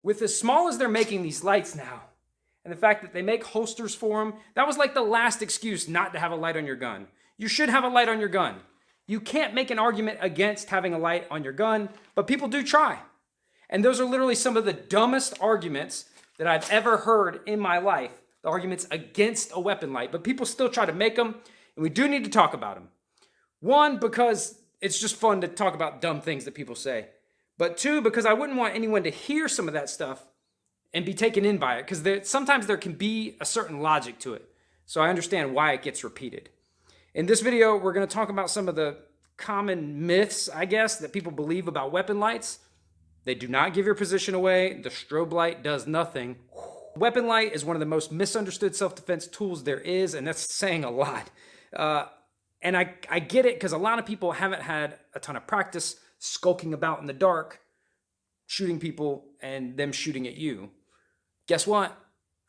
With as small as they're making these lights now, and the fact that they make holsters for them, that was like the last excuse not to have a light on your gun. You should have a light on your gun. You can't make an argument against having a light on your gun, but people do try. And those are literally some of the dumbest arguments that I've ever heard in my life, the arguments against a weapon light, but people still try to make them, and we do need to talk about them. One, because it's just fun to talk about dumb things that people say. But two, because I wouldn't want anyone to hear some of that stuff and be taken in by it, because sometimes there can be a certain logic to it. So I understand why it gets repeated. In this video, we're going to talk about some of the common myths, I guess, that people believe about weapon lights. They do not give your position away. The strobe light does nothing. Weapon light is one of the most misunderstood self-defense tools there is, and that's saying a lot. And I get it, because a lot of people haven't had a ton of practice skulking about in the dark, shooting people, and them shooting at you. Guess what?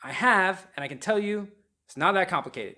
I have, and I can tell you, it's not that complicated.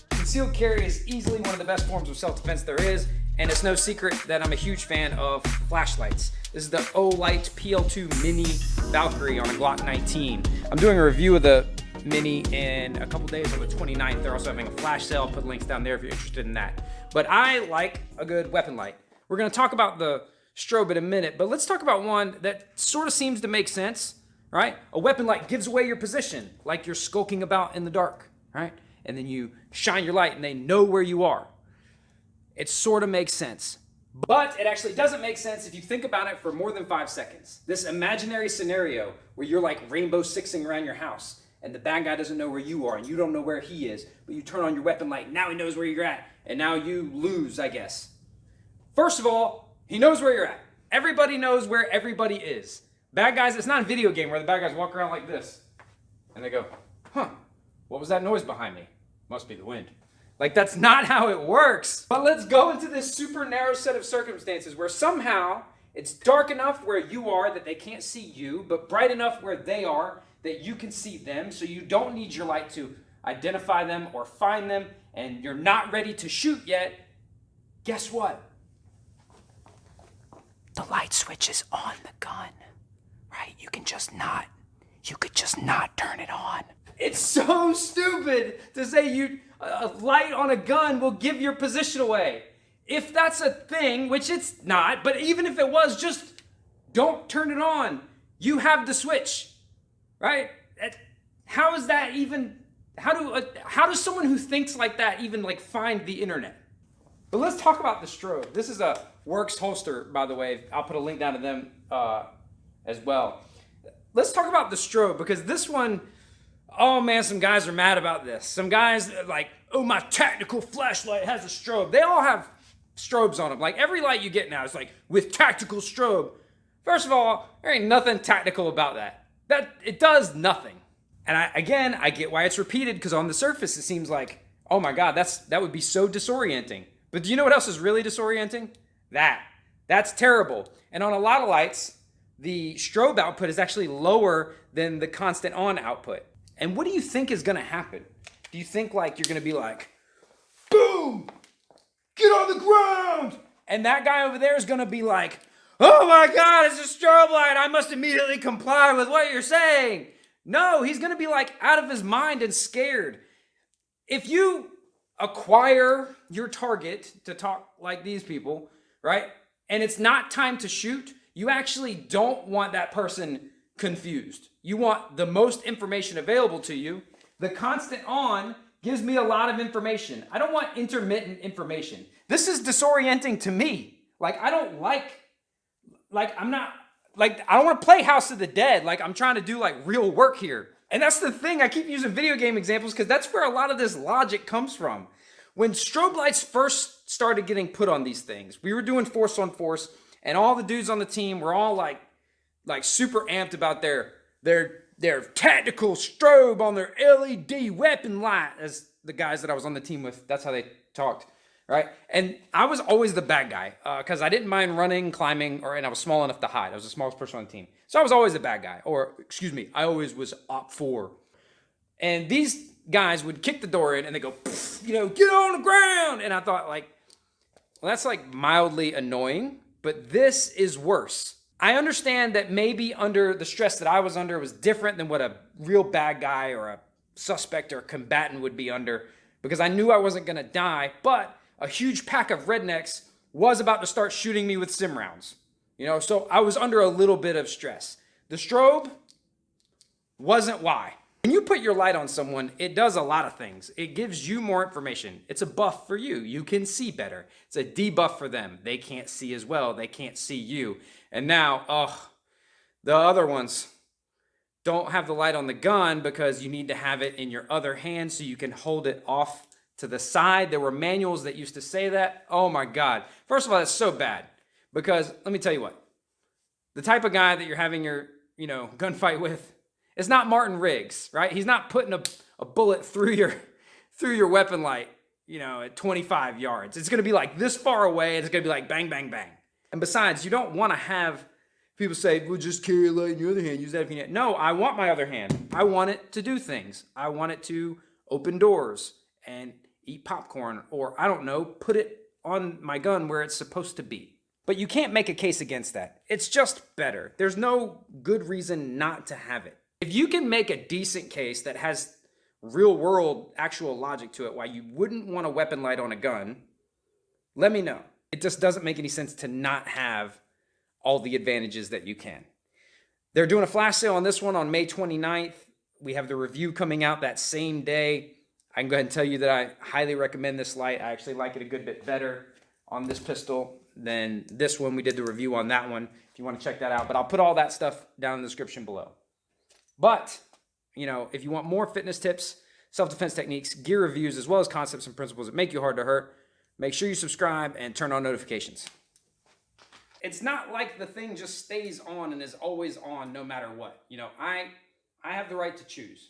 Concealed carry is easily one of the best forms of self-defense there is, and it's no secret that I'm a huge fan of flashlights. This is the Olight PL2 Mini Valkyrie on a Glock 19. I'm doing a review of the Mini in a couple days on the 29th. They're also having a flash sale. I'll put links down there if you're interested in that. But I like a good weapon light. We're going to talk about the strobe in a minute, but let's talk about one that sort of seems to make sense, right? A weapon light gives away your position, like you're skulking about in the dark, right? And then you shine your light and they know where you are. It sort of makes sense. But it actually doesn't make sense if you think about it for more than 5 seconds. This imaginary scenario where you're like rainbow sixing around your house and the bad guy doesn't know where you are and you don't know where he is, but you turn on your weapon light, now he knows where you're at, and now you lose, I guess. First of all, he knows where you're at. Everybody knows where everybody is. Bad guys, it's not a video game where the bad guys walk around like this and they go, huh, what was that noise behind me? Must be the wind. Like, that's not how it works. But let's go into this super narrow set of circumstances where somehow it's dark enough where you are that they can't see you, but bright enough where they are that you can see them, so you don't need your light to identify them or find them, and you're not ready to shoot yet. Guess what? The light switch is on the gun, right? You could just not turn it on. It's so stupid to say a light on a gun will give your position away. If that's a thing, which it's not, but even if it was, just don't turn it on. You have the switch, right? How is that even, how does someone who thinks like that even like find the internet? But let's talk about the strobe. This is a Works holster, by the way. I'll put a link down to them as well. Let's talk about the strobe, because this one, oh man, some guys are mad about this. Some guys are like, oh, my tactical flashlight has a strobe. They all have strobes on them. Like every light you get now is like with tactical strobe. First of all, there ain't nothing tactical about that. It does nothing. And I get why it's repeated, because on the surface it seems like, oh my God, that would be so disorienting. But do you know what else is really disorienting? That's terrible. And on a lot of lights, the strobe output is actually lower than the constant on output. And what do you think is gonna happen? Do you think like you're gonna be like, boom, get on the ground? And that guy over there is gonna be like, oh my God, it's a strobe light. I must immediately comply with what you're saying. No, he's gonna be like out of his mind and scared. If you acquire your target to talk like these people, right? And it's not time to shoot, you actually don't want that person confused. You want the most information available to you. The constant on gives me a lot of information. I don't want intermittent information. This is disorienting to me. Like, I don't I don't want to play House of the Dead. Like, I'm trying to do like real work here. And that's the thing. I keep using video game examples because that's where a lot of this logic comes from. When strobe lights first started getting put on these things, we were doing force on force, and all the dudes on the team were all like super amped about their tactical strobe on their LED weapon light, as the guys that I was on the team with, that's how they talked, right? And I was always the bad guy because I didn't mind running, climbing, and I was small enough to hide. I was the smallest person on the team. So I was always the bad guy, I always was op 4. And these guys would kick the door in and they go, get on the ground. And I thought like, well, that's like mildly annoying, but this is worse. I understand that maybe under the stress that I was under was different than what a real bad guy or a suspect or a combatant would be under, because I knew I wasn't going to die, but a huge pack of rednecks was about to start shooting me with sim rounds. So I was under a little bit of stress. The strobe wasn't why. When you put your light on someone, it does a lot of things. It gives you more information. It's a buff for you. You can see better. It's a debuff for them. They can't see as well. They can't see you. And now, the other ones don't have the light on the gun because you need to have it in your other hand so you can hold it off to the side. There were manuals that used to say that. Oh my God. First of all, that's so bad because let me tell you what, the type of guy that you're having your, gunfight with, it's not Martin Riggs, right? He's not putting a bullet through your weapon light, at 25 yards. It's going to be like this far away. It's going to be like bang, bang, bang. And besides, you don't want to have people say, well, just carry a light in your other hand. Use that if you need. No, I want my other hand. I want it to do things. I want it to open doors and eat popcorn, or I don't know, put it on my gun where it's supposed to be. But you can't make a case against that. It's just better. There's no good reason not to have it. If you can make a decent case that has real world actual logic to it why you wouldn't want a weapon light on a gun, let me know. It just doesn't make any sense to not have all the advantages that you can. They're doing a flash sale on this one on May 29th. We have the review coming out that same day. I can go ahead and tell you that I highly recommend this light. I actually like it a good bit better on this pistol than this one. We did the review on that one if you want to check that out. But I'll put all that stuff down in the description below. But, if you want more fitness tips, self-defense techniques, gear reviews, as well as concepts and principles that make you hard to hurt, make sure you subscribe and turn on notifications. It's not like the thing just stays on and is always on no matter what. I have the right to choose.